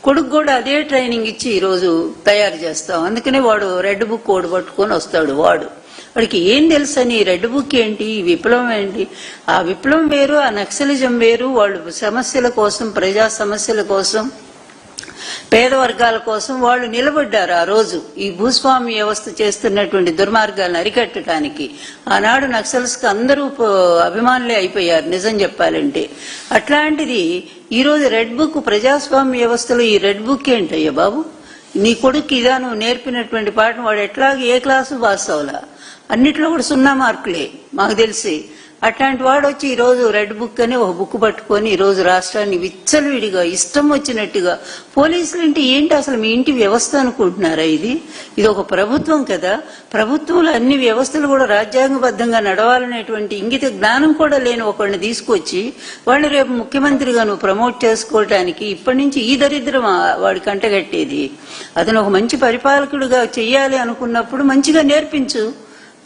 కొడుకు కూడా అదే ట్రైనింగ్ ఇచ్చి ఈరోజు తయారు చేస్తాం. అందుకనే వాడు రెడ్ బుక్ కోడ్ పట్టుకొని వస్తాడు. వాడికి ఏం తెలుసని రెడ్ బుక్ ఏంటి, విప్లవం ఏంటి? ఆ విప్లవం వేరు, ఆ నక్సలిజం వేరు. వాళ్ళు సమస్యల కోసం, ప్రజా సమస్యల కోసం, పేద వర్గాల కోసం వాళ్ళు నిలబడ్డారు. ఆ రోజు ఈ భూస్వామి వ్యవస్థ చేస్తున్నటువంటి దుర్మార్గాలను అరికట్టడానికి ఆనాడు నక్సల్స్ కి అందరూ అభిమానులే అయిపోయారు నిజం చెప్పాలంటే. అట్లాంటిది ఈరోజు రెడ్ బుక్, ప్రజాస్వామ్య వ్యవస్థలో ఈ రెడ్ బుక్ ఏంటయ్యా బాబు? నీ కొడుకు ఇదా నువ్వు నేర్పినటువంటి పాఠం? వాడు ఎట్లాగ ఏ క్లాసు పాస్ అవ్వాలా? అన్నిట్లో కూడా 0 మార్కులే మాకు తెలిసి. అట్లాంటి వాడు వచ్చి ఈరోజు రెడ్ బుక్ అని ఒక బుక్ పట్టుకొని ఈరోజు రాష్ట్రాన్ని విచ్చలవిడిగా ఇష్టం వచ్చినట్టుగా. పోలీసులు అంటే ఏంటి అసలు? మీ ఇంటి వ్యవస్థ అనుకుంటున్నారా ఇది? ఒక ప్రభుత్వం కదా. ప్రభుత్వంలో అన్ని వ్యవస్థలు కూడా రాజ్యాంగబద్ధంగా నడవాలనేటువంటి ఇంగిత జ్ఞానం కూడా లేని ఒకళ్ళని తీసుకొచ్చి వాడిని రేపు ముఖ్యమంత్రిగా నువ్వు ప్రమోట్ చేసుకోవటానికి ఇప్పటి నుంచి ఈ దరిద్రం వాడి కంటగట్టేది. అతను ఒక మంచి పరిపాలకుడిగా చెయ్యాలి అనుకున్నప్పుడు మంచిగా నేర్పించు,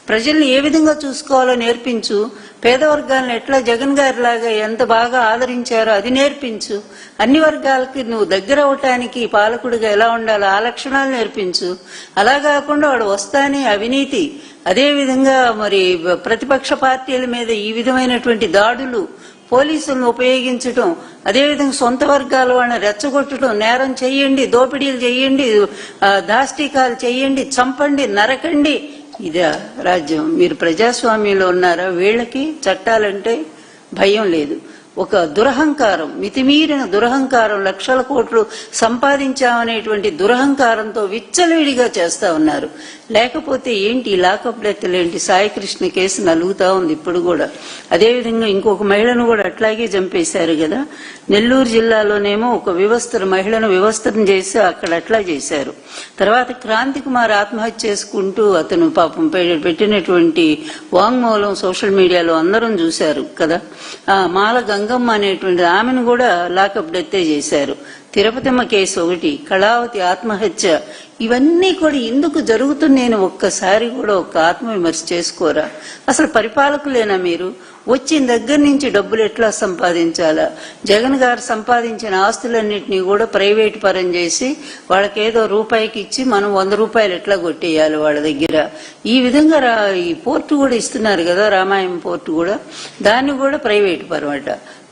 ప్రజల్ని ఏ విధంగా చూసుకోవాలో నేర్పించు, పేదవర్గాలను ఎట్లా జగన్ గారి లాగా ఎంత బాగా ఆదరించారో అది నేర్పించు, అన్ని వర్గాలకి నువ్వు దగ్గర అవటానికి పాలకుడిగా ఎలా ఉండాలో ఆ లక్షణాలు నేర్పించు. అలా కాకుండా వాడు వస్తానే అవినీతి, అదేవిధంగా మరి ప్రతిపక్ష పార్టీల మీద ఈ విధమైనటువంటి దాడులు, పోలీసులను ఉపయోగించడం, అదేవిధంగా సొంత వర్గాల వాళ్ళని రెచ్చగొట్టడం, నేరం చెయ్యండి, దోపిడీలు చెయ్యండి, దాష్టికాలు చెయ్యండి, చంపండి, నరకండి. ఇదా రాజ్యం? మీరు ప్రజాస్వామ్యంలో ఉన్నారా? వీళ్ళకి చట్టాలంటే భయం లేదు. ఒక దురహంకారం, మితిమీరిన దురహంకారం, లక్షల కోట్లు సంపాదించామనేటువంటి దురహంకారంతో విచ్చలవిడిగా చేస్తా ఉన్నారు. లేకపోతే ఏంటి లాకప్ డెత్లేంటి? సాయికృష్ణ కేసు నలుగుతా ఉంది ఇప్పుడు కూడా. అదేవిధంగా ఇంకొక మహిళను కూడా అట్లాగే చంపేశారు కదా. నెల్లూరు జిల్లాలోనేమో ఒక మహిళను వివస్త్రం చేసి అక్కడ అట్లా చేశారు. తర్వాత క్రాంతి కుమార్ ఆత్మహత్య చేసుకుంటూ అతను పాపం పెట్టినటువంటి వాంగ్మూలం సోషల్ మీడియాలో అందరం చూశారు కదా. మాల గంగమ్మ అనేటువంటి ఆమెను కూడా లాకప్ డెత్తే చేశారు. తిరుపతమ్మ కేసు ఒకటి, కళావతి ఆత్మహత్య, ఇవన్నీ కూడా ఎందుకు జరుగుతున్నాయని ఒక్కసారి కూడా ఒక ఆత్మవిమర్శ చేసుకోరా? అసలు పరిపాలకులేనా మీరు? వచ్చిన దగ్గర నుంచి డబ్బులు ఎట్లా సంపాదించాలా? జగన్ గారు సంపాదించిన ఆస్తులన్నింటినీ కూడా ప్రైవేట్ పరం చేసి వాళ్ళకేదో రూపాయికి ఇచ్చి మనం 100 రూపాయలు ఎట్లా కొట్టేయాలి వాళ్ళ దగ్గర. ఈ విధంగా ఈ పోర్టు కూడా ఇస్తున్నారు కదా, రామాయం పోర్టు కూడా, దాన్ని కూడా ప్రైవేట్ పరం అట.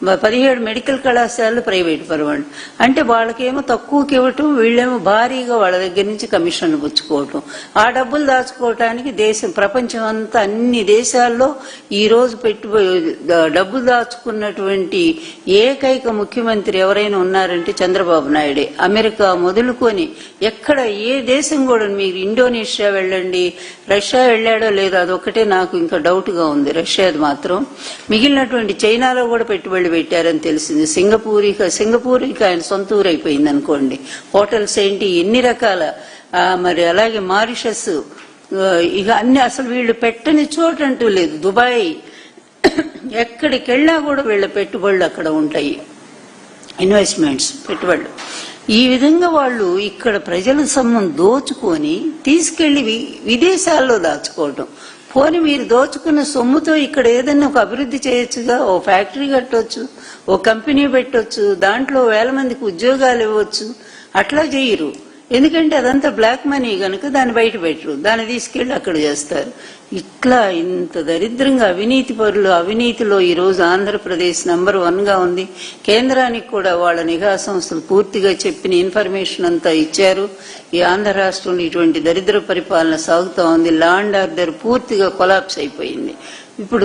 17 మెడికల్ కళాశాలలు ప్రైవేట్ పరం అంటే వాళ్ళకేమో తక్కువకి ఇవ్వటం, వీళ్ళేమో భారీగా వాళ్ళ దగ్గర నుంచి కమిషన్లు పుచ్చుకోవటం. ఆ డబ్బులు దాచుకోవటానికి ప్రపంచం అంతా అన్ని దేశాల్లో ఈ రోజు డబ్బులు దాచుకున్నటువంటి ఏకైక ముఖ్యమంత్రి ఎవరైనా ఉన్నారంటే చంద్రబాబు నాయుడే. అమెరికా మొదలుకొని ఎక్కడ ఏ దేశం కూడా, మీరు ఇండోనేషియా వెళ్ళండి, రష్యా వెళ్ళాడో లేదో అదొక్కటే నాకు ఇంకా డౌట్ గా ఉంది, రష్యాది మాత్రం. మిగిలినటువంటి చైనాలో కూడా పెట్టుబడి పెట్టారని తెలిసింది. సింగపూర్కి ఆయన సొంత ఊరు అయిపోయింది అనుకోండి. హోటల్స్ ఏంటి, ఎన్ని రకాల, మరి అలాగే మారిషస్, ఇక అన్ని అసలు వీళ్ళు పెట్టని చోటంటూ లేదు. దుబాయ్, ఎక్కడికి వెళ్ళా కూడా వీళ్ళ పెట్టుబడులు అక్కడ ఉంటాయి, ఇన్వెస్ట్మెంట్స్, పెట్టుబడులు. ఈ విధంగా వాళ్ళు ఇక్కడ ప్రజల సొమ్మును దోచుకొని తీసుకెళ్లి విదేశాల్లో దాచుకోవటం. పోనీ మీరు దోచుకున్న సొమ్ముతో ఇక్కడ ఏదైనా ఒక అభివృద్ధి చేయొచ్చుగా, ఓ ఫ్యాక్టరీ కట్టొచ్చు, ఓ కంపెనీ పెట్టొచ్చు, దాంట్లో 1000 మందికి ఉద్యోగాలు ఇవ్వచ్చు. అట్లా చేయరు, ఎందుకంటే అదంతా బ్లాక్ మనీ కనుక దాన్ని బయట పెట్టరు, దాన్ని తీసుకెళ్లి అక్కడ చేస్తారు. ఇట్లా ఇంత దరిద్రంగా అవినీతి పరులు, అవినీతిలో ఈరోజు ఆంధ్రప్రదేశ్ నంబర్ 1 గా ఉంది. కేంద్రానికి కూడా వాళ్ళ నిఘా సంస్థలు పూర్తిగా చెప్పిన ఇన్ఫర్మేషన్ అంతా ఇచ్చారు. ఈ ఆంధ్ర రాష్ట్రంలో ఇటువంటి దరిద్ర పరిపాలన సాగుతా ఉంది. లా అండ్ ఆర్డర్ పూర్తిగా కొలాప్స్ అయిపోయింది. ఇప్పుడు